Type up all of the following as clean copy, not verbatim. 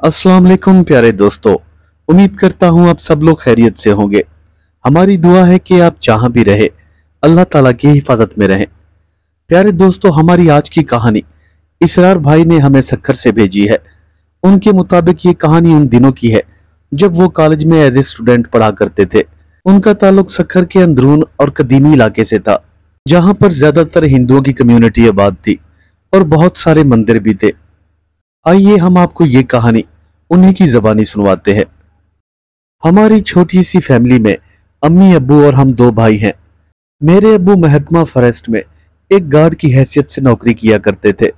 अस्सलाम वालेकुम प्यारे दोस्तों। उम्मीद करता हूँ आप सब लोग खैरियत से होंगे। हमारी दुआ है कि आप जहां भी रहे अल्लाह ताला की हिफाजत में रहें। प्यारे दोस्तों, हमारी आज की कहानी इसरार भाई ने हमें सक्खर से भेजी है। उनके मुताबिक ये कहानी उन दिनों की है जब वो कॉलेज में एज ए स्टूडेंट पढ़ा करते थे। उनका ताल्लुक सक्खर के अंदरून और कदीमी इलाके से था, जहां पर ज्यादातर हिंदुओं की कम्युनिटी आबाद थी और बहुत सारे मंदिर भी थे। आइए हम आपको ये कहानी उन्हीं की जबानी सुनवाते हैं। हमारी छोटी सी फैमिली में अम्मी, अब्बू और हम दो भाई हैं। मेरे अब्बू महकमा फॉरेस्ट में एक गार्ड की हैसियत से नौकरी किया करते थे,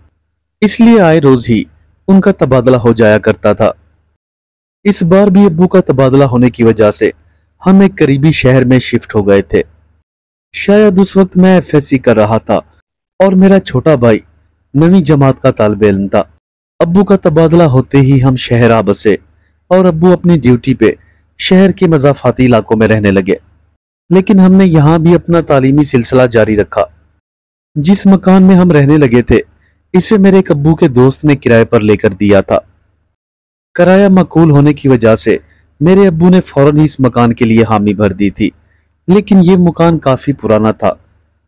इसलिए आए रोज ही उनका तबादला हो जाया करता था। इस बार भी अब्बू का तबादला होने की वजह से हम एक करीबी शहर में शिफ्ट हो गए थे। शायद उस वक्त मैं एफएससी कर रहा था और मेरा छोटा भाई 9वीं जमात का तालिब इल्म था। अब्बू का तबादला होते ही हम शहर आ बसे और अब्बू अपनी ड्यूटी पे शहर के मज़ाफ़ाती इलाकों में रहने लगे। लेकिन हमने यहाँ भी अपना तालीमी सिलसिला जारी रखा। जिस मकान में हम रहने लगे थे, इसे मेरे एक अब्बू के दोस्त ने किराए पर लेकर दिया था। किराया माकूल होने की वजह से मेरे अब्बू ने फौरन ही इस मकान के लिए हामी भर दी थी। लेकिन ये मकान काफी पुराना था।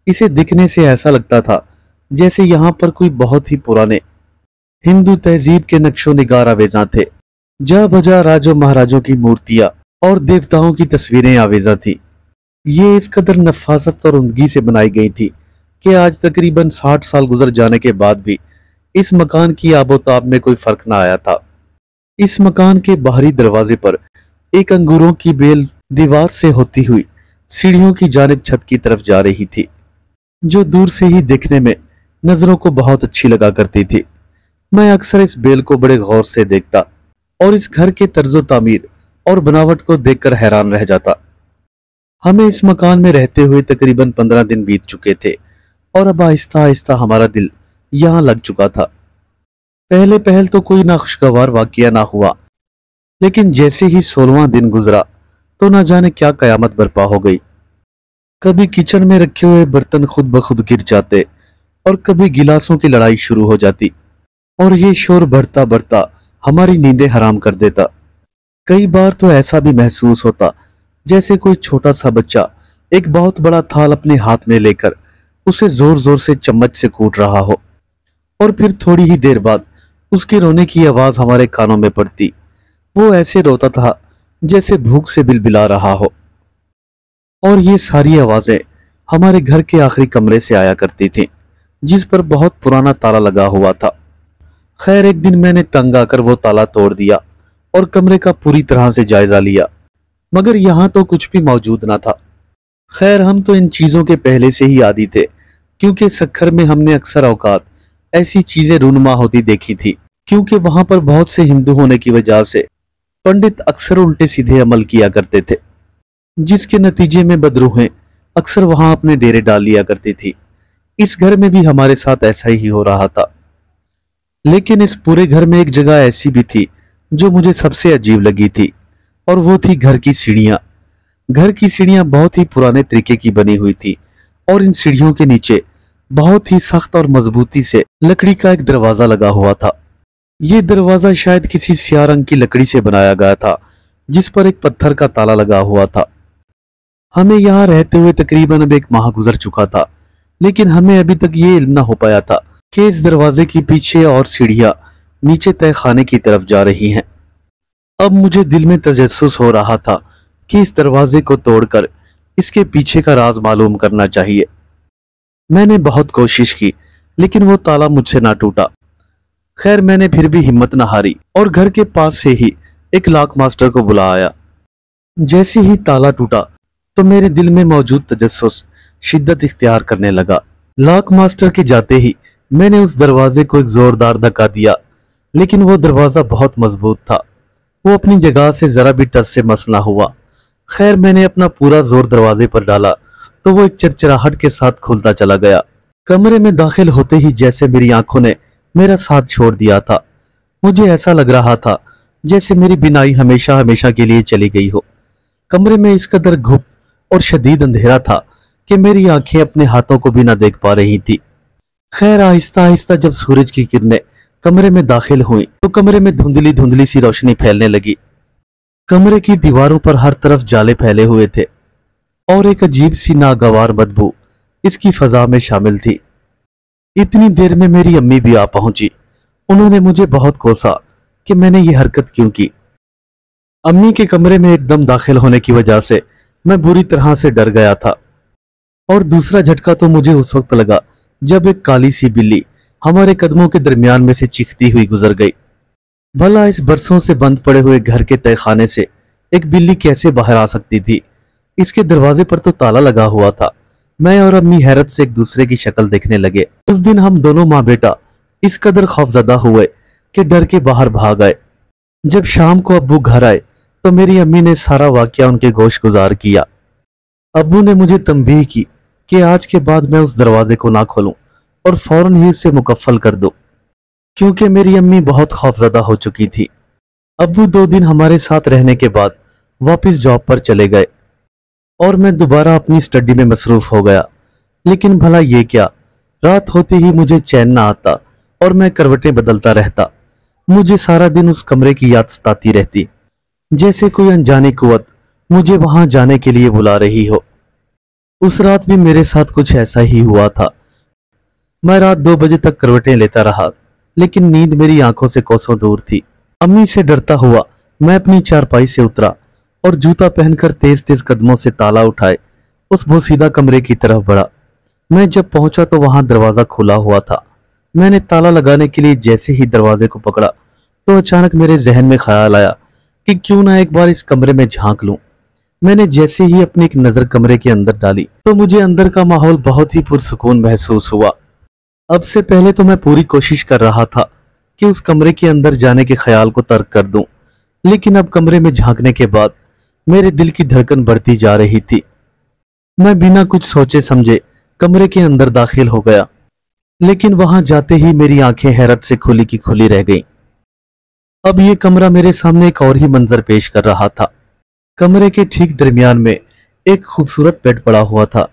इसे दिखने से ऐसा लगता था जैसे यहाँ पर कोई बहुत ही पुराने हिंदू तहजीब के नक्शो निगार आवेजा थे। जा बजा राजो महाराजों की मूर्तियां और देवताओं की तस्वीरें आवेजा थी। ये इस कदर नफासत और उमदगी से बनाई गई थी कि आज तकरीबन 60 साल गुजर जाने के बाद भी इस मकान की आबोताब में कोई फर्क ना आया था। इस मकान के बाहरी दरवाजे पर एक अंगूरों की बेल दीवार से होती हुई सीढ़ियों की जानिब छत की तरफ जा रही थी, जो दूर से ही देखने में नजरों को बहुत अच्छी लगा करती थी। मैं अक्सर इस बेल को बड़े गौर से देखता और इस घर के तर्जो तामीर और बनावट को देखकर हैरान रह जाता। हमें इस मकान में रहते हुए तकरीबन 15 दिन बीत चुके थे और अब आहिस्ता आहिस्ता हमारा दिल यहाँ लग चुका था। पहले पहल तो कोई नाखुशगवार वाकया ना हुआ, लेकिन जैसे ही 16वां दिन गुजरा तो ना जाने क्या कयामत बर्पा हो गई। कभी किचन में रखे हुए बर्तन खुद ब खुद गिर जाते और कभी गिलासों की लड़ाई शुरू हो जाती और ये शोर बढ़ता बढ़ता हमारी नींदें हराम कर देता। कई बार तो ऐसा भी महसूस होता जैसे कोई छोटा सा बच्चा एक बहुत बड़ा थाल अपने हाथ में लेकर उसे जोर जोर से चम्मच से कूट रहा हो, और फिर थोड़ी ही देर बाद उसके रोने की आवाज हमारे कानों में पड़ती। वो ऐसे रोता था जैसे भूख से बिलबिला रहा हो, और ये सारी आवाजें हमारे घर के आखिरी कमरे से आया करती थीं, जिस पर बहुत पुराना ताला लगा हुआ था। खैर, एक दिन मैंने तंग आकर वो ताला तोड़ दिया और कमरे का पूरी तरह से जायजा लिया, मगर यहाँ तो कुछ भी मौजूद ना था। खैर, हम तो इन चीजों के पहले से ही आदी थे, क्योंकि सक्खर में हमने अक्सर औकात ऐसी चीजें रूनुमा होती देखी थी। क्योंकि वहां पर बहुत से हिंदू होने की वजह से पंडित अक्सर उल्टे सीधे अमल किया करते थे, जिसके नतीजे में बदरूहें अक्सर वहां अपने डेरे डाल लिया करती थी। इस घर में भी हमारे साथ ऐसा ही हो रहा था। लेकिन इस पूरे घर में एक जगह ऐसी भी थी जो मुझे सबसे अजीब लगी थी, और वो थी घर की सीढ़ियां। घर की सीढ़ियां बहुत ही पुराने तरीके की बनी हुई थी और इन सीढ़ियों के नीचे बहुत ही सख्त और मजबूती से लकड़ी का एक दरवाजा लगा हुआ था। ये दरवाजा शायद किसी स्याह रंग की लकड़ी से बनाया गया था, जिस पर एक पत्थर का ताला लगा हुआ था। हमें यहाँ रहते हुए तकरीबन अब 1 माह गुजर चुका था, लेकिन हमें अभी तक ये इल्म न हो पाया था कि इस दरवाजे के पीछे और सीढ़ियां नीचे तय खाने की तरफ जा रही हैं। अब मुझे दिल में तजस्सुस हो रहा था कि इस दरवाजे को तोड़कर इसके पीछे का राज मालूम करना चाहिए। मैंने बहुत कोशिश की, लेकिन वो ताला मुझसे ना टूटा। खैर, मैंने फिर भी हिम्मत न हारी और घर के पास से ही एक लॉक मास्टर को बुलाया। जैसे ही ताला टूटा तो मेरे दिल में मौजूद तजस्सुस शिद्दत इख्तियार करने लगा। लॉक मास्टर के जाते ही मैंने उस दरवाजे को एक जोरदार धक्का दिया, लेकिन वो दरवाजा बहुत मजबूत था। वो अपनी जगह से जरा भी टस से मस ना हुआ। खैर, मैंने अपना पूरा जोर दरवाजे पर डाला तो वो एक चरचराहट के साथ खुलता चला गया। कमरे में दाखिल होते ही जैसे मेरी आंखों ने मेरा साथ छोड़ दिया था। मुझे ऐसा लग रहा था जैसे मेरी बिनाई हमेशा हमेशा के लिए चली गई हो। कमरे में इस कदर घुप और शदीद अंधेरा था कि मेरी आंखें अपने हाथों को भी ना देख पा रही थी। खैर, आहिस्ता आहिस्ता जब सूरज की किरणें कमरे में दाखिल हुई तो कमरे में धुंधली धुंधली सी रोशनी फैलने लगी। कमरे की दीवारों पर हर तरफ जाले फैले हुए थे और एक अजीब सी नागवार बदबू इसकी फजा में शामिल थी। इतनी देर में मेरी अम्मी भी आ पहुंची। उन्होंने मुझे बहुत कोसा कि मैंने ये हरकत क्यों की। अम्मी के कमरे में एकदम दाखिल होने की वजह से मैं बुरी तरह से डर गया था। और दूसरा झटका तो मुझे उस वक्त लगा जब एक काली सी बिल्ली हमारे कदमों के दरमियान में से चीखती हुई गुजर गई। भला इस बरसों से बंद पड़े हुए घर के तहखाने से एक बिल्ली कैसे बाहर आ सकती थी? इसके दरवाजे पर तो ताला लगा हुआ था। मैं और अम्मी हैरत से एक दूसरे की शक्ल देखने लगे। उस दिन हम दोनों माँ बेटा इस कदर खौफजदा हुए कि डर के बाहर भाग आए। जब शाम को अब्बू घर आए तो मेरी अम्मी ने सारा वाकया उनके गोश गुजार किया। अब्बू ने मुझे तंबीह की कि आज के बाद मैं उस दरवाजे को ना खोलूं और फौरन ही उसे मुकफ्फल कर दूं, क्योंकि मेरी अम्मी बहुत खौफजदा हो चुकी थी। अब्बू 2 दिन हमारे साथ रहने के बाद वापस जॉब पर चले गए और मैं दोबारा अपनी स्टडी में मसरूफ हो गया। लेकिन भला ये क्या, रात होते ही मुझे चैन ना आता और मैं करवटें बदलता रहता। मुझे सारा दिन उस कमरे की याद सताती रहती, जैसे कोई अनजानी कुव्वत मुझे वहां जाने के लिए बुला रही हो। उस रात भी मेरे साथ कुछ ऐसा ही हुआ था। मैं रात 2 बजे तक करवटें लेता रहा, लेकिन नींद मेरी आंखों से कोसों दूर थी। अम्मी से डरता हुआ मैं अपनी चारपाई से उतरा और जूता पहनकर तेज तेज कदमों से ताला उठाए उस बोसीदा कमरे की तरफ बढ़ा। मैं जब पहुंचा तो वहां दरवाजा खुला हुआ था। मैंने ताला लगाने के लिए जैसे ही दरवाजे को पकड़ा तो अचानक मेरे जहन में ख्याल आया कि क्यों ना एक बार इस कमरे में झांक लूं। मैंने जैसे ही अपनी एक नजर कमरे के अंदर डाली तो मुझे अंदर का माहौल बहुत ही पुरसुकून महसूस हुआ। अब से पहले तो मैं पूरी कोशिश कर रहा था कि उस कमरे के अंदर जाने के ख्याल को तर्क कर दूं, लेकिन अब कमरे में झांकने के बाद मेरे दिल की धड़कन बढ़ती जा रही थी। मैं बिना कुछ सोचे समझे कमरे के अंदर दाखिल हो गया, लेकिन वहां जाते ही मेरी आंखें हैरत से खुली की खुली रह गईं। अब ये कमरा मेरे सामने एक और ही मंजर पेश कर रहा था। कमरे के ठीक दरमियान में एक खूबसूरत बेड पड़ा हुआ था,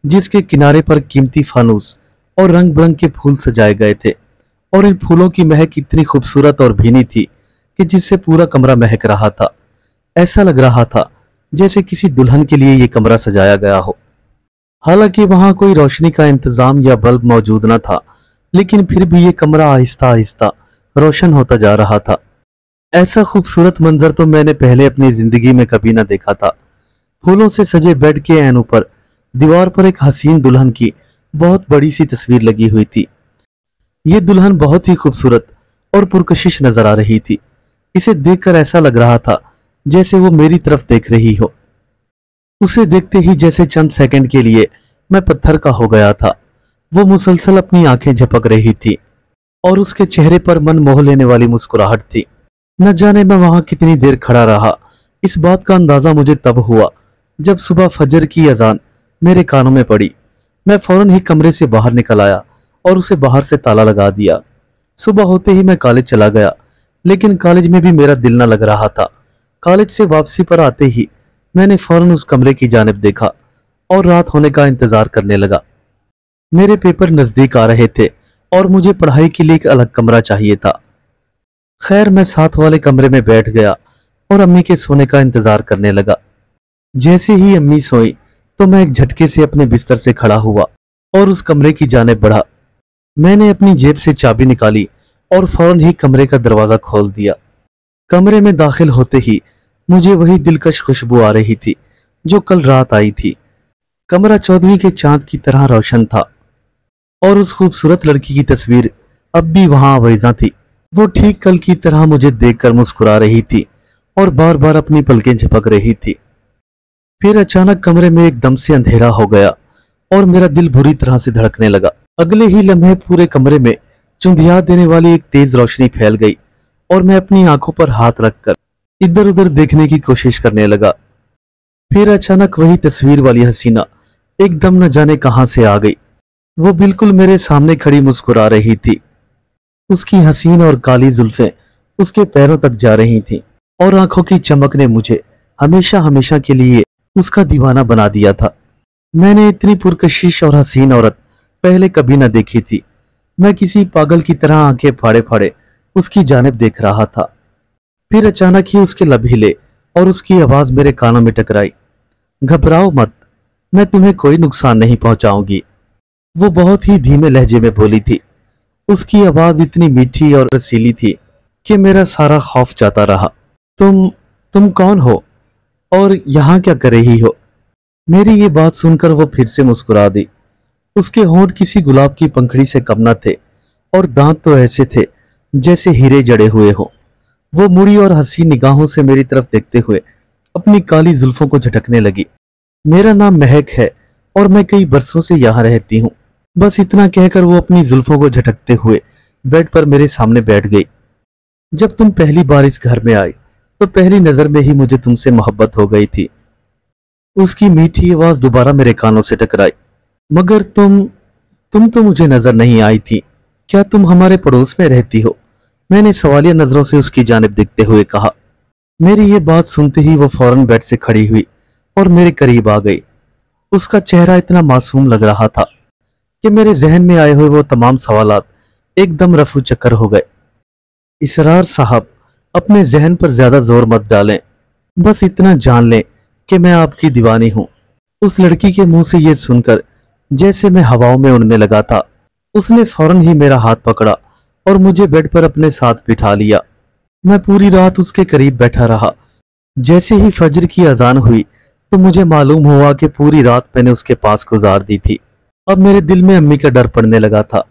जिसके किनारे पर कीमती फानूस और रंग बिरंग के फूल सजाए गए थे और इन फूलों की महक इतनी खूबसूरत और भीनी थी कि जिससे पूरा कमरा महक रहा था। ऐसा लग रहा था जैसे किसी दुल्हन के लिए ये कमरा सजाया गया हो। हालांकि वहां कोई रोशनी का इंतजाम या बल्ब मौजूद न था, लेकिन फिर भी ये कमरा आहिस्ता आहिस्ता रोशन होता जा रहा था। ऐसा खूबसूरत मंजर तो मैंने पहले अपनी जिंदगी में कभी न देखा था। फूलों से सजे बेड के ऐन ऊपर दीवार पर एक हसीन दुल्हन की बहुत बड़ी सी तस्वीर लगी हुई थी। ये दुल्हन बहुत ही खूबसूरत और पुरकशिश नजर आ रही थी। इसे देखकर ऐसा लग रहा था जैसे वो मेरी तरफ देख रही हो। उसे देखते ही जैसे चंद सेकंड के लिए मैं पत्थर का हो गया था। वो मुसलसल अपनी आंखें झपक रही थी और उसके चेहरे पर मन मोह लेने वाली मुस्कुराहट थी। न जाने मैं वहां कितनी देर खड़ा रहा। इस बात का अंदाजा मुझे तब हुआ जब सुबह फजर की अजान मेरे कानों में पड़ी। मैं फौरन ही कमरे से बाहर निकल आया और उसे बाहर से ताला लगा दिया। सुबह होते ही मैं कॉलेज चला गया, लेकिन कॉलेज में भी मेरा दिल न लग रहा था। कॉलेज से वापसी पर आते ही मैंने फौरन उस कमरे की जानिब देखा और रात होने का इंतजार करने लगा। मेरे पेपर नजदीक आ रहे थे और मुझे पढ़ाई के लिए एक अलग कमरा चाहिए था। खैर, मैं साथ वाले कमरे में बैठ गया और अम्मी के सोने का इंतजार करने लगा। जैसे ही अम्मी सोई तो मैं एक झटके से अपने बिस्तर से खड़ा हुआ और उस कमरे की जानिब बढ़ा। मैंने अपनी जेब से चाबी निकाली और फौरन ही कमरे का दरवाजा खोल दिया। कमरे में दाखिल होते ही मुझे वही दिलकश खुशबू आ रही थी जो कल रात आई थी। कमरा 14वीं के चांद की तरह रोशन था और उस खूबसूरत लड़की की तस्वीर अब भी वहां आवेज़ा थी। वो ठीक कल की तरह मुझे देखकर मुस्कुरा रही थी और बार बार अपनी पलकें झपक रही थी। फिर अचानक कमरे में एकदम से अंधेरा हो गया और मेरा दिल बुरी तरह से धड़कने लगा। अगले ही लम्हे पूरे कमरे में चुंधिया देने वाली एक तेज रोशनी फैल गई और मैं अपनी आंखों पर हाथ रखकर इधर उधर देखने की कोशिश करने लगा। फिर अचानक वही तस्वीर वाली हसीना एकदम न जाने कहां से आ गई। वो बिल्कुल मेरे सामने खड़ी मुस्कुरा रही थी। उसकी हसीन और काली जुल्फें उसके पैरों तक जा रही थीं और आंखों की चमक ने मुझे हमेशा हमेशा के लिए उसका दीवाना बना दिया था। मैंने इतनी पुरकशिश और हसीन औरत पहले कभी न देखी थी। मैं किसी पागल की तरह आंखें फाड़े फाड़े उसकी जानिब देख रहा था। फिर अचानक ही उसके लब हिले और उसकी आवाज मेरे कानों में टकराई। घबराओ मत, मैं तुम्हें कोई नुकसान नहीं पहुंचाऊंगी। वो बहुत ही धीमे लहजे में बोली थी। उसकी आवाज इतनी मीठी और रसीली थी कि मेरा सारा खौफ जाता रहा। तुम कौन हो और यहाँ क्या कर रही हो? मेरी ये बात सुनकर वो फिर से मुस्कुरा दी। उसके होंठ किसी गुलाब की पंखड़ी से कम न थे और दांत तो ऐसे थे जैसे हीरे जड़े हुए हो। वो मुड़ी और हंसी निगाहों से मेरी तरफ देखते हुए अपनी काली जुल्फों को झटकने लगी। मेरा नाम महक है और मैं कई बरसों से यहाँ रहती हूँ। बस इतना कहकर वो अपनी जुल्फों को झटकते हुए बेड पर मेरे सामने बैठ गई। जब तुम पहली बार इस घर में आई तो पहली नजर में ही मुझे तुमसे मोहब्बत हो गई थी। उसकी मीठी आवाज दोबारा मेरे कानों से टकराई। मगर तुम तो मुझे नजर नहीं आई थी। क्या तुम हमारे पड़ोस में रहती हो? मैंने सवालिया नजरों से उसकी जानिब देखते हुए कहा। मेरी ये बात सुनते ही वो फौरन बेड से खड़ी हुई और मेरे करीब आ गई। उसका चेहरा इतना मासूम लग रहा था कि मेरे जहन में आए हुए वो तमाम सवालात एकदम रफू चक्कर हो गए। इसरार साहब, अपने जहन पर ज्यादा जोर मत डालें, बस इतना जान लें कि मैं आपकी दीवानी हूं। उस लड़की के मुंह से ये सुनकर जैसे मैं हवाओं में उड़ने लगा था। उसने फौरन ही मेरा हाथ पकड़ा और मुझे बेड पर अपने साथ बिठा लिया। मैं पूरी रात उसके करीब बैठा रहा। जैसे ही फजर की अजान हुई तो मुझे मालूम हुआ कि पूरी रात मैंने उसके पास गुजार दी थी। अब मेरे दिल में अम्मी का डर पड़ने लगा था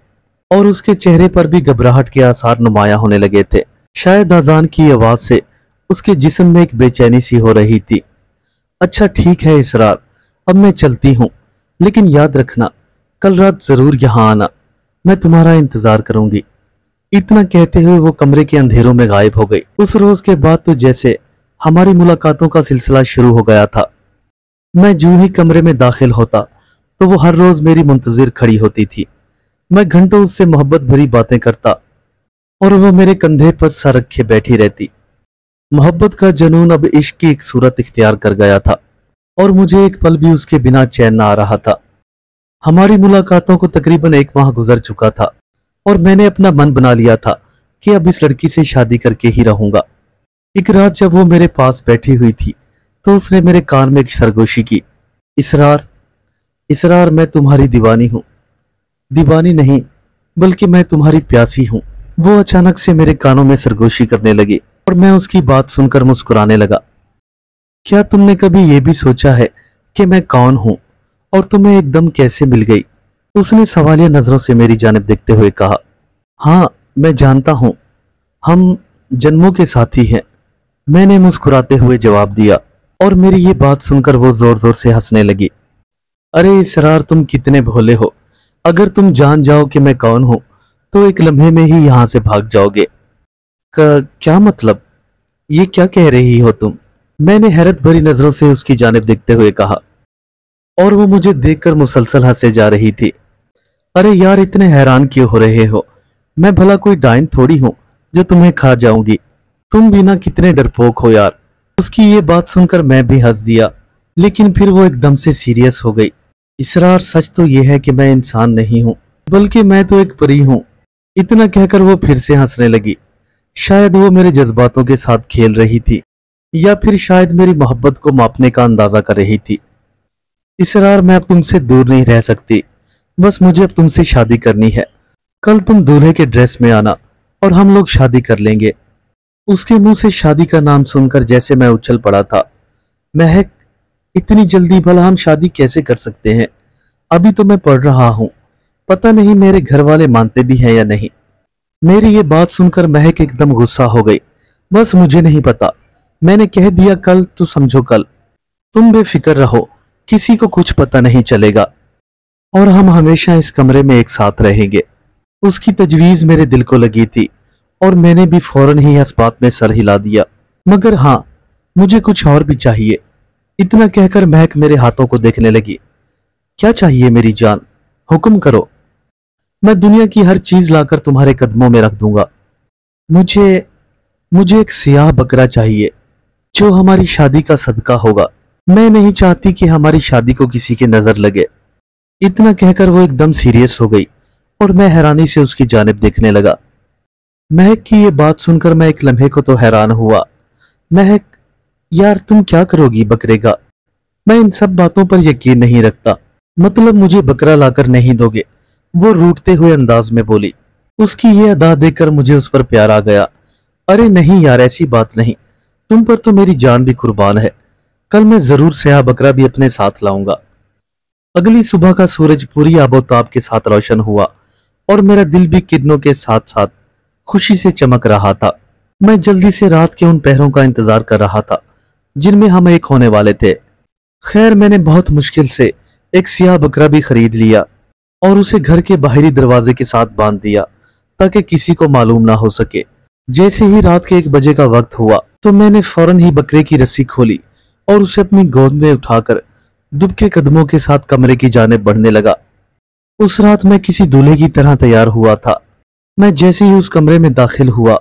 और उसके चेहरे पर भी घबराहट के आसार नुमाया होने लगे थे। शायद अजान की आवाज से उसके जिस्म में एक बेचैनी सी हो रही थी। अच्छा ठीक है इसरार, अब मैं चलती हूँ, लेकिन याद रखना कल रात जरूर यहाँ आना, मैं तुम्हारा इंतजार करूंगी। इतना कहते हुए वो कमरे के अंधेरों में गायब हो गई। उस रोज के बाद तो जैसे हमारी मुलाकातों का सिलसिला शुरू हो गया था। मैं जूं ही कमरे में दाखिल होता तो वो हर रोज मेरी मुंतजिर खड़ी होती थी। मैं घंटों उससे मोहब्बत भरी बातें करता और वो मेरे कंधे पर सर रखे बैठी रहती। मोहब्बत का जनून अब इश्क की एक सूरत इख्तियार कर गया था और मुझे एक पल भी उसके बिना चैन न आ रहा था। हमारी मुलाकातों को तकरीबन 1 माह गुजर चुका था और मैंने अपना मन बना लिया था कि अब इस लड़की से शादी करके ही रहूंगा। एक रात जब वो मेरे पास बैठी हुई थी तो उसने मेरे कान में एक सरगोशी की। इसरार, इसरार, मैं तुम्हारी दीवानी हूं। दीवानी नहीं, बल्कि मैं तुम्हारी प्यासी हूं। वो अचानक से मेरे कानों में सरगोशी करने लगी और मैं उसकी बात सुनकर मुस्कुराने लगा। क्या तुमने कभी ये भी सोचा है कि मैं कौन हूं और तुम्हें एकदम कैसे मिल गई? उसने सवालिया नजरों से मेरी जानिब देखते हुए कहा। हाँ, मैं जानता हूं, हम जन्मों के साथी हैं, मैंने मुस्कुराते हुए जवाब दिया और मेरी ये बात सुनकर वो जोर जोर से हंसने लगी। अरे इसरार, तुम कितने भोले हो। अगर तुम जान जाओ कि मैं कौन हूं तो एक लम्हे में ही यहां से भाग जाओगे। क्या मतलब? ये क्या कह रही हो तुम? मैंने हैरत भरी नजरों से उसकी जानिब देखते हुए कहा और वो मुझे देखकर मुसलसल हंसे जा रही थी। अरे यार, इतने हैरान क्यों हो रहे हो? मैं भला कोई डाइन थोड़ी हूं जो तुम्हें खा जाऊंगी। तुम भी ना कितने डरपोक हो यार। उसकी ये बात सुनकर मैं भी हंस दिया, लेकिन फिर वो एकदम से सीरियस हो गई। इसरार, सच तो ये है कि मैं इंसान नहीं हूं, बल्कि मैं तो एक परी हूं। इतना कहकर वो फिर से हंसने लगी। शायद वो मेरे जज्बातों के साथ खेल रही थी या फिर शायद मेरी मोहब्बत को मापने का अंदाजा कर रही थी। इसरार, मैं अब तुमसे दूर नहीं रह सकती, बस मुझे अब तुमसे शादी करनी है। कल तुम दूल्हे के ड्रेस में आना और हम लोग शादी कर लेंगे। उसके मुंह से शादी का नाम सुनकर जैसे मैं उछल पड़ा था। महक, इतनी जल्दी भला हम शादी कैसे कर सकते हैं? अभी तो मैं पढ़ रहा हूं, पता नहीं मेरे घर वाले मानते भी हैं या नहीं। मेरी ये बात सुनकर महक एकदम गुस्सा हो गई। बस मुझे नहीं पता, मैंने कह दिया कल तो समझो कल। तुम बेफिक्र रहो, किसी को कुछ पता नहीं चलेगा और हम हमेशा इस कमरे में एक साथ रहेंगे। उसकी तजवीज मेरे दिल को लगी थी और मैंने भी फौरन ही इस बात में सर हिला दिया। मगर हाँ, मुझे कुछ और भी चाहिए। इतना कहकर महक मेरे हाथों को देखने लगी। क्या चाहिए मेरी जान? हुक्म करो, मैं दुनिया की हर चीज लाकर तुम्हारे कदमों में रख दूंगा। मुझे एक सियाह बकरा चाहिए जो हमारी शादी का सदका होगा। मैं नहीं चाहती कि हमारी शादी को किसी की नजर लगे। इतना कहकर वो एकदम सीरियस हो गई और मैं हैरानी से उसकी जानिब देखने लगा। महक की ये बात सुनकर मैं एक लम्हे को तो हैरान हुआ। महक, यार तुम क्या करोगी बकरे का? मैं इन सब बातों पर यकीन नहीं रखता। मतलब मुझे बकरा लाकर नहीं दोगे? वो रूठते हुए अंदाज में बोली। उसकी ये अदा देखकर मुझे उस पर प्यार आ गया। अरे नहीं यार, ऐसी बात नहीं, तुम पर तो मेरी जान भी कुर्बान है। कल मैं जरूर स्याह बकरा भी अपने साथ लाऊंगा। अगली सुबह का सूरज पूरी आबोताब के साथ रोशन हुआ और मेरा दिल भी किरणों के साथ साथ खुशी से चमक रहा था। मैं जल्दी से रात के उन पहरों का इंतजार कर रहा था जिनमें हम एक होने वाले थे। खैर, मैंने बहुत मुश्किल से एक सियाह बकरा भी खरीद लिया और उसे घर के बाहरी दरवाजे के साथ बांध दिया ताकि किसी को मालूम ना हो सके। जैसे ही रात के 1 बजे का वक्त हुआ तो मैंने फौरन ही बकरे की रस्सी खोली और उसे अपनी गोद में उठाकर दुबके कदमों के साथ कमरे की जानिब बढ़ने लगा। उस रात मैं किसी दूल्हे की तरह तैयार हुआ था। मैं जैसे ही उस कमरे में दाखिल हुआ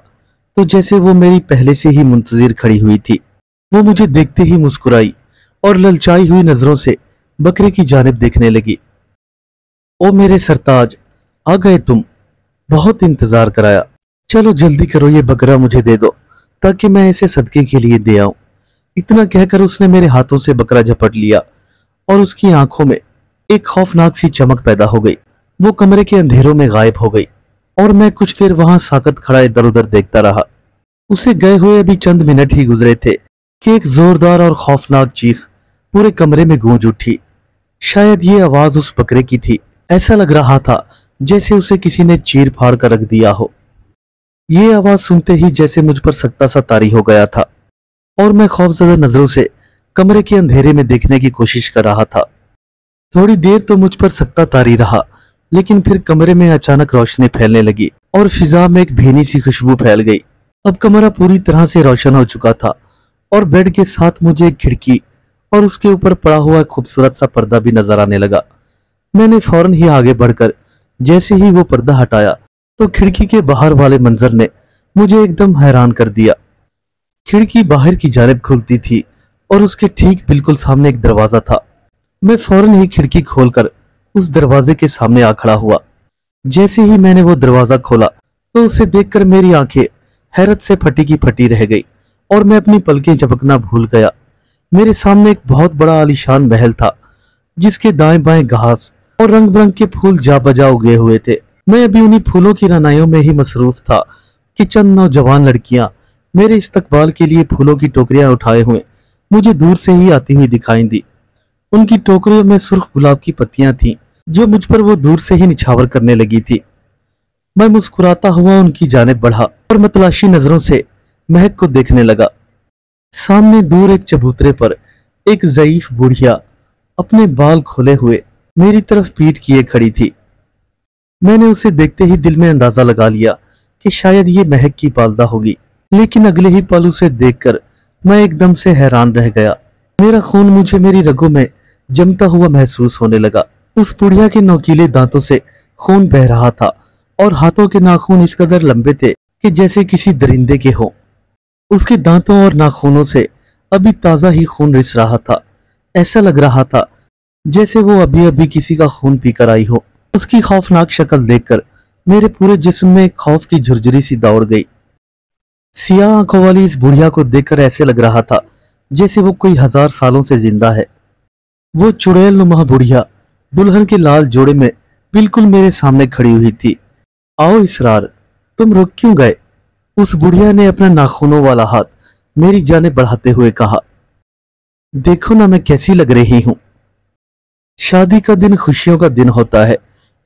तो जैसे वो मेरी पहले से ही मुंतजिर खड़ी हुई थी। वो मुझे देखते ही मुस्कुराई और ललचाई हुई नजरों से बकरे की जानिब देखने लगी। ओ मेरे सरताज, आ गए तुम, बहुत इंतजार कराया। चलो जल्दी करो, ये बकरा मुझे दे दो ताकि मैं इसे सदके के लिए दे आऊं। इतना कहकर उसने मेरे हाथों से बकरा झपट लिया और उसकी आंखों में एक खौफनाक सी चमक पैदा हो गई। वो कमरे के अंधेरों में गायब हो गई और मैं कुछ देर वहां साकत खड़ा इधर उधर देखता रहा। उसे गए हुए अभी चंद मिनट ही गुजरे थे कि एक जोरदार और खौफनाक चीख पूरे कमरे में गूंज उठी। शायद ये आवाज उस बकरे की थी। ऐसा लग रहा था जैसे उसे किसी ने चीर फाड़ कर रख दिया हो। ये आवाज सुनते ही जैसे मुझ पर सख्ता सा तारी हो गया था और मैं खौफजदा नजरों से कमरे के अंधेरे में देखने की कोशिश कर रहा था। थोड़ी देर तो मुझ पर सख्ता तारी रहा, लेकिन फिर कमरे में अचानक रोशनी फैलने लगी और फिजा में एक भीनी सी खुशबू फैल गई। अब कमरा पूरी तरह से रोशन हो चुका था और बेड के साथ मुझे एक खिड़की और उसके ऊपर पड़ा हुआ एक खूबसूरत सा पर्दा भी नजर आने लगा। मैंने फौरन ही आगे बढ़कर जैसे ही वो पर्दा हटाया तो खिड़की के बाहर वाले मंजर ने मुझे एकदम हैरान कर दिया। खिड़की बाहर की जानिब खुलती थी और उसके ठीक बिल्कुल सामने एक दरवाजा था। मैं फौरन ही खिड़की खोलकर उस दरवाजे के सामने आ खड़ा हुआ। जैसे ही मैंने वो दरवाजा खोला तो उसे देखकर मेरी आंखें हैरत से फटी की फटी रह गई और मैं अपनी पलकें झपकना भूल गया। मेरे सामने एक बहुत बड़ा आलीशान महल था जिसके दाएं बाएं घास और रंग बिरंग के फूल जा बजा उगे हुए थे। मैं अभी उन्हीं फूलों की रनाइयों में ही मसरूफ था कि चंद नौजवान लड़कियां मेरे इस्तकबाल के लिए फूलों की टोकरियां उठाए हुए मुझे दूर से ही आती हुई दिखाई दी। उनकी टोकरियों में सुर्ख गुलाब की पत्तियां थीं जो मुझ पर वो दूर से ही निछावर करने लगी थी। मैं मुस्कुराता हुआ उनकी जानिब बढ़ा और मतलाशी नजरों से महक को देखने लगा। सामने दूर एक चबूतरे पर एक ज़ईफ बुढ़िया अपने बाल खोले हुए मेरी तरफ पीठ किए खड़ी थी। मैंने उसे देखते ही दिल में अंदाजा लगा लिया कि शायद ये महक की पालदा होगी, लेकिन अगले ही पल उसे देखकर मैं एकदम से हैरान रह गया। मेरा खून मुझे मेरी रगों में जमता हुआ महसूस होने लगा। उस बुढ़िया के नोकीले दांतों से खून बह रहा था और हाथों के नाखून इस कदर लंबे थे कि जैसे किसी दरिंदे के हों। उसके दांतों और नाखूनों से अभी ताजा ही खून रिस रहा था। ऐसा लग रहा था जैसे वो अभी अभी किसी का खून पीकर आई हो। उसकी खौफनाक शक्ल देखकर मेरे पूरे जिस्म में खौफ की झुरझुरी सी दौड़ गई। सियाह आंखों वाली इस बुढ़िया को देखकर ऐसे लग रहा था जैसे वो कोई 1000 सालों से जिंदा है। वो चुड़ैल नुमा बुढ़िया दुल्हन के लाल जोड़े में बिल्कुल मेरे सामने खड़ी हुई थी। आओ इसरार, तुम रुक क्यों गए? उस बुढ़िया ने अपना नाखूनों वाला हाथ मेरी जानिब बढ़ाते हुए कहा। देखो ना मैं कैसी लग रही हूं। शादी का दिन खुशियों का दिन होता है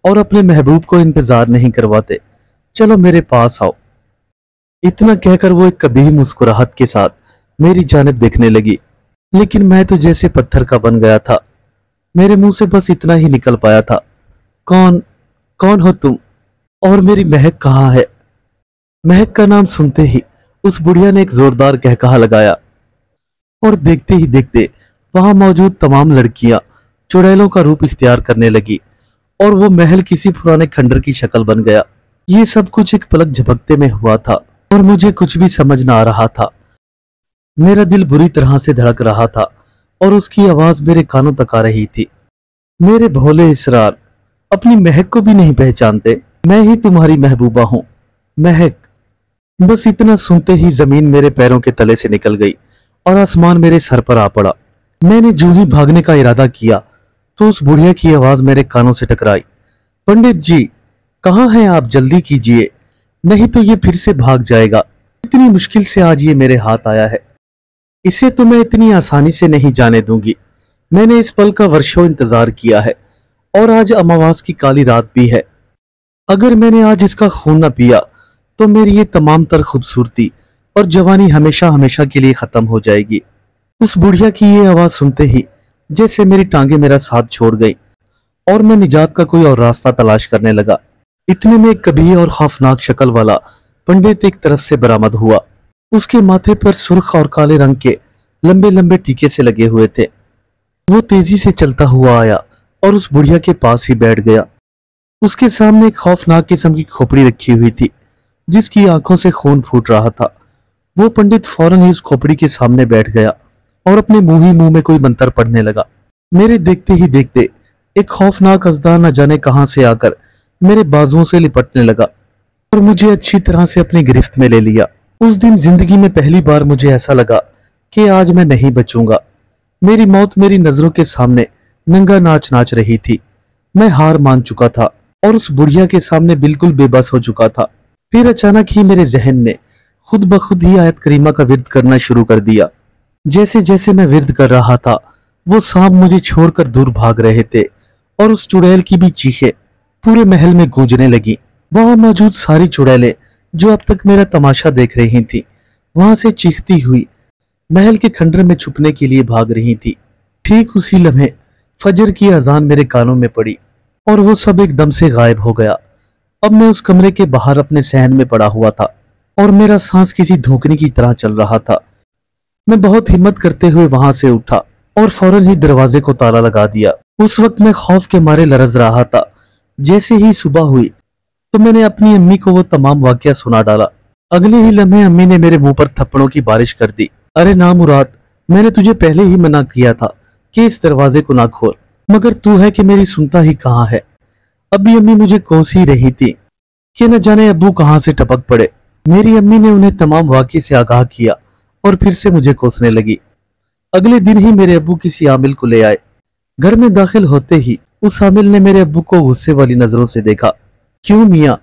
और अपने महबूब को इंतजार नहीं करवाते। चलो मेरे पास आओ। इतना कहकर वो एक कबीह मुस्कुराहट के साथ मेरी जानिब देखने लगी, लेकिन मैं तो जैसे पत्थर का बन गया था। मेरे मुंह से बस इतना ही निकल पाया था, कौन कौन हो तुम और मेरी महक कहाँ है? महक का नाम सुनते ही उस बुढ़िया ने एक जोरदार कहकहा लगाया और देखते ही देखते वहां मौजूद तमाम लड़कियां चुड़ैलों का रूप इख्तियार करने लगी और वो महल किसी पुराने खंडर की शक्ल बन गया। ये सब कुछ एक पलक झपकते में हुआ था और मुझे कुछ भी समझ ना आ रहा था। मेरा दिल बुरी तरह से धड़क रहा था और उसकी आवाज मेरे कानों तक आ रही थी। मेरे भोले इसरार, अपनी महक को भी नहीं पहचानते। मैं ही तुम्हारी महबूबा हूँ, महक। बस इतना सुनते ही जमीन मेरे पैरों के तले से निकल गई और आसमान मेरे सर पर आ पड़ा। मैंने जो ही भागने का इरादा किया तो उस बुढ़िया की आवाज मेरे कानों से टकराई। पंडित जी, कहाँ हैं आप? जल्दी कीजिए, नहीं तो ये फिर से भाग जाएगा। इतनी मुश्किल से आज ये मेरे हाथ आया है, इसे तो मैं इतनी आसानी से नहीं जाने दूंगी। मैंने इस पल का वर्षों इंतजार किया है और आज अमावास की काली रात भी है। अगर मैंने आज इसका खून न पिया तो मेरी ये तमाम तर खूबसूरती और जवानी हमेशा हमेशा के लिए खत्म हो जाएगी। उस बुढ़िया की ये आवाज सुनते ही जैसे मेरी टांगे मेरा साथ छोड़ गई और मैं निजात का कोई और रास्ता तलाश करने लगा। इतने में एक कभी और खौफनाक शक्ल वाला पंडित एक तरफ से बरामद हुआ। उसके माथे पर सुर्ख और काले रंग के लंबे लंबे टीके से लगे हुए थे। वो तेजी से चलता हुआ आया और उस बुढ़िया के पास ही बैठ गया। उसके सामने एक खौफनाक किस्म की खोपड़ी रखी हुई थी जिसकी आंखों से खून फूट रहा था। वो पंडित फौरन ही उस खोपड़ी के सामने बैठ गया और अपने मुंह ही मुंह में कोई मंत्र पढ़ने लगा। मेरे देखते ही देखते एक खौफनाक अजदार न जाने कहां से आकर मेरे बाजुओं से लिपटने लगा और मुझे अच्छी तरह से अपनी गिरफ्त में ले लिया। उस दिन जिंदगी में पहली बार मुझे ऐसा लगा कि आज मैं नहीं बचूंगा। मेरी मौत मेरी नजरों के सामने नंगा नाच नाच रही थी। मैं हार मान चुका था और उस बुढ़िया के सामने बिल्कुल बेबस हो चुका था। फिर अचानक ही मेरे जहन ने खुद ब खुद ही आयत करीमा का विर्द करना शुरू कर दिया। जैसे जैसे मैं विर्द कर रहा था वो सांप मुझे छोड़कर दूर भाग रहे थे और उस चुड़ैल की भी चीखें पूरे महल में गूंजने लगी। वहां मौजूद सारी चुड़ैलें जो अब तक मेरा तमाशा देख रही थी वहां से चीखती हुई महल के खंडर में छुपने के लिए भाग रही थी। ठीक उसी लम्हे फजर की अजान मेरे कानों में पड़ी और वो सब एकदम से गायब हो गया। अब मैं उस कमरे के बाहर अपने सहन में पड़ा हुआ था और मेरा सांस किसी धोखनी की तरह चल रहा था। मैं बहुत हिम्मत करते हुए वहां से उठा और फौरन ही दरवाजे को ताला लगा दिया। उस वक्त मैं खौफ के मारे लरज रहा था। जैसे ही सुबह हुई तो मैंने अपनी अम्मी को वो तमाम वाकया सुना डाला। अगले ही लम्हे अम्मी ने मेरे मुंह पर थप्पड़ों की बारिश कर दी। अरे ना मुराद, मैंने तुझे पहले ही मना किया था कि इस दरवाजे को ना खोल, मगर तू है कि मेरी सुनता ही कहाँ है। अभी अम्मी मुझे कोस ही रही थी कि न जाने अब्बू कहाँ से टपक पड़े। मेरी अम्मी ने उन्हें तमाम वाकये से आगाह किया और फिर से मुझे कोसने लगी। अगले दिन ही मेरे अब्बू किसी आमिल को ले आए। घर में दाखिल होते ही उस आमिल ने मेरे अब्बू को गुस्से वाली नजरों से देखा। क्यों मियाँ,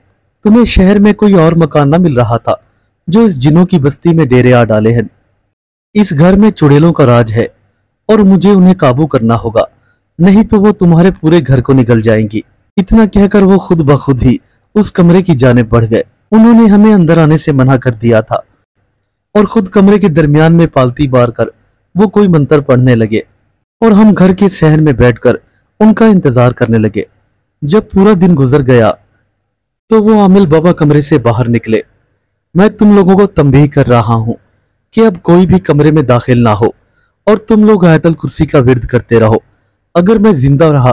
तुम्हें शहर में कोई और मकान न मिल रहा था जो इस जिनों की बस्ती में डेरे आ डाले हैं? इस घर में चुड़ैलों का राज है और मुझे उन्हें काबू करना होगा, नहीं तो वो तुम्हारे पूरे घर को निगल जाएंगी। इतना कहकर वो खुद ब खुद ही उस कमरे की जानिब बढ़ गए। उन्होंने हमें अंदर आने से मना कर दिया था और खुद कमरे के दरमियान में पालती बार कर वो कोई मंत्र पढ़ने लगे और हम घर के सहन में बैठकर उनका इंतजार करने लगे। जब पूरा दिन गुजर गया तो वो आमिल बाबा कमरे से बाहर निकले। मैं तुम लोगों को तंबीह कर रहा हूं कि अब कोई भी कमरे में दाखिल ना हो और तुम लोग आयतल कुर्सी का विर्द करते रहो। अगर मैं जिंदा रहा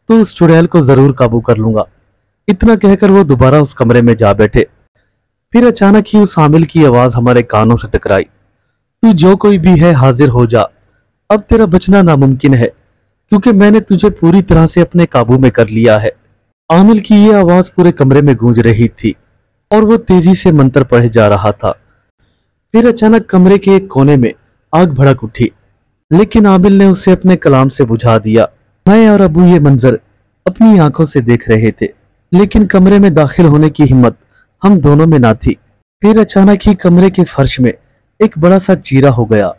तो उस चुड़ैल को जरूर काबू कर लूंगा। इतना कहकर वो दोबारा उस कमरे में जा बैठे। फिर अचानक ही उस आमिल की आवाज हमारे कानों से टकराई। तू जो कोई भी है हाजिर हो जा, अब तेरा बचना नामुमकिन है क्योंकि मैंने तुझे पूरी तरह से अपने काबू में कर लिया है। आमिल की ये आवाज पूरे कमरे में गूंज रही थी और वो तेजी से मंत्र पढ़े जा रहा था। फिर अचानक कमरे के एक कोने में आग भड़क उठी, लेकिन आमिल ने उसे अपने कलाम से बुझा दिया। मैं और अबू ये मंजर अपनी आंखों से देख रहे थे, लेकिन कमरे में दाखिल होने की हिम्मत हम दोनों में ना थी। फिर अचानक ही कमरे के फर्श में एक बड़ा सा चीरा हो गया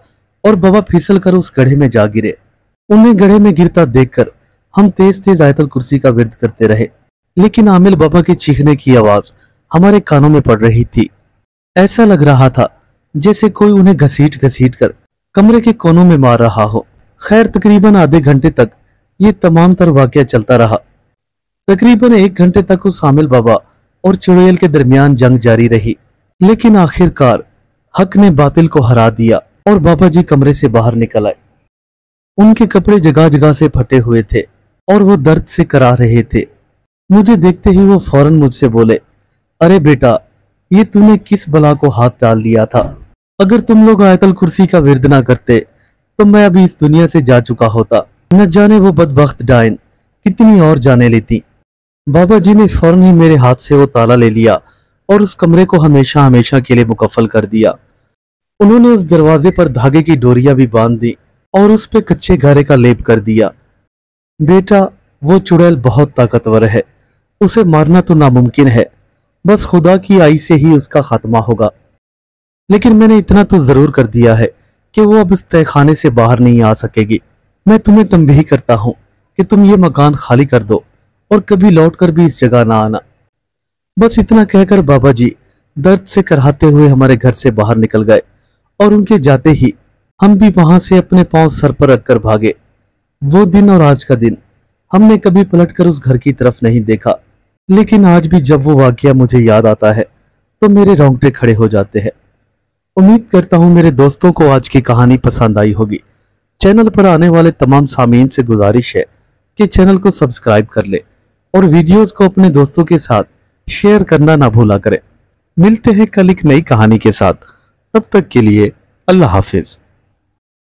और बाबा फिसल कर उस गड्ढे में जा गिरे। उन्हें गड्ढे में गिरता देखकर हम तेज तेज आयतल कुर्सी का विर्द करते रहे, लेकिन आमिल बाबा के चीखने की आवाज हमारे कानों में पड़ रही थी। ऐसा लग रहा था जैसे कोई उन्हें घसीट घसीट कर कमरे के कोनों में मार रहा हो। खैर तकरीबन आधे घंटे तक ये तमाम तर वाकया चलता रहा। तकरीबन 1 घंटे तक उस आमिल बाबा और चुड़ैल के दरमियान जंग जारी रही, लेकिन आखिरकार हक ने बातिल को हरा दिया और बाबा जी कमरे से बाहर निकल आए। उनके कपड़े जगह जगह से फटे हुए थे और वो दर्द से करा रहे थे। मुझे देखते ही वो फौरन मुझसे बोले, अरे बेटा, ये तूने किस बला को हाथ डाल लिया था? अगर तुम लोग आयतल कुर्सी का विर्द ना करते तो मैं अभी इस दुनिया से जा चुका होता। न जाने वो बदबख्त डायन कितनी और जाने लेती। बाबा जी ने फौरन ही मेरे हाथ से वो ताला ले लिया और उस कमरे को हमेशा हमेशा के लिए मुकफ्फल कर दिया। उन्होंने उस दरवाजे पर धागे की डोरियां भी बांध दी और उस पे कच्चे गारे का लेप कर दिया। बेटा, वो चुड़ैल बहुत ताकतवर है, उसे मारना तो नामुमकिन है, बस खुदा की आई से ही उसका खात्मा होगा। लेकिन मैंने इतना तो जरूर कर दिया है कि वो अब इस तहखाने से बाहर नहीं आ सकेगी। मैं तुम्हें तंबीह करता हूँ कि तुम ये मकान खाली कर दो और कभी लौट कर भी इस जगह ना आना। बस इतना कहकर बाबा जी दर्द से कराहते हुए हमारे घर से बाहर निकल गए और उनके जाते ही हम भी वहां से अपने पांव सर पर रखकर भागे। वो दिन और आज का दिन हमने कभी पलटकर उस घर की तरफ नहीं देखा, लेकिन आज भी जब वो वाकया मुझे याद आता है तो मेरे रोंगटे खड़े हो जाते हैं। उम्मीद करता हूं मेरे दोस्तों को आज की कहानी पसंद आई होगी। चैनल पर आने वाले तमाम सामीन से गुजारिश है कि चैनल को सब्सक्राइब कर ले और वीडियोस को अपने दोस्तों के साथ शेयर करना ना भूला करें। मिलते हैं कल एक नई कहानी के साथ, तब तक के लिए अल्लाह हाफिज।